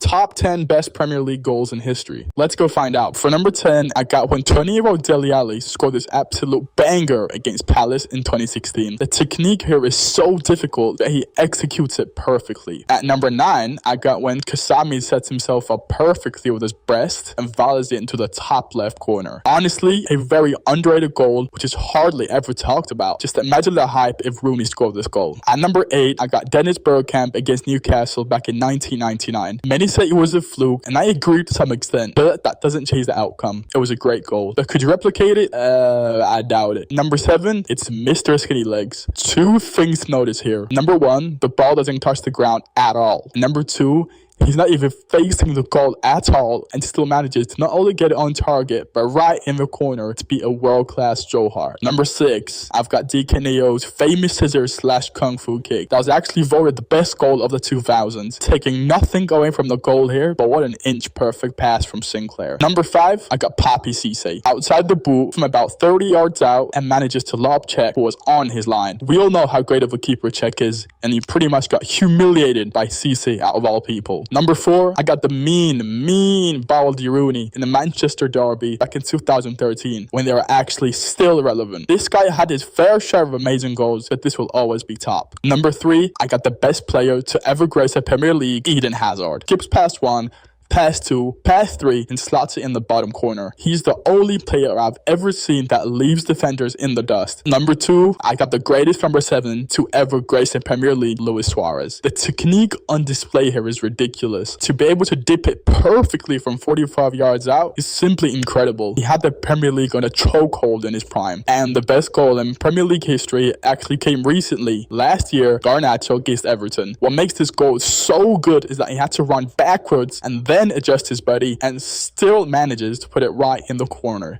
Top 10 best Premier League goals in history. Let's go find out. For number 10, I got when 20-year-old Dele Alli scored this absolute banger against Palace in 2016. The technique here is so difficult that he executes it perfectly. At number 9, I got when Kasami sets himself up perfectly with his breast and volleys it into the top left corner. Honestly, a very underrated goal, which is hardly ever talked about. Just imagine the hype if Rooney scored this goal. At number 8, I got Dennis Bergkamp against Newcastle back in 1999. Many say it was a fluke, and I agree to some extent, but that doesn't change the outcome. It was a great goal. But could you replicate it? I doubt it. Number 7, it's Mr. Skinny Legs. 2 things to notice here. Number 1, the ball doesn't touch the ground at all. Number 2, he's not even facing the goal at all and still manages to not only get it on target, but right in the corner to be a world-class Joe Hart. Number 6, I've got DKNAO's famous scissors/kung fu kick. That was actually voted the best goal of the 2000s, taking nothing away from the goal here, but what an inch-perfect pass from Sinclair. Number 5, I got Papi Cisse. Outside the boot from about 30 yards out and manages to lob check who was on his line. We all know how great of a keeper Check is, and he pretty much got humiliated by Cisse out of all people. Number 4, I got the mean Baldy Rooney in the Manchester Derby back in 2013 when they were actually still relevant. This guy had his fair share of amazing goals, but this will always be top. Number 3, I got the best player to ever grace a Premier League, Eden Hazard. Skips past 1, pass 2, pass 3, and slots it in the bottom corner. He's the only player I've ever seen that leaves defenders in the dust. Number 2, I got the greatest number 7 to ever grace a Premier League, Luis Suarez. The technique on display here is ridiculous. To be able to dip it perfectly from 45 yards out is simply incredible. He had the Premier League on a chokehold in his prime. And the best goal in Premier League history actually came recently. Last year, Garnacho against Everton. What makes this goal so good is that he had to run backwards and then adjust his body and still manages to put it right in the corner.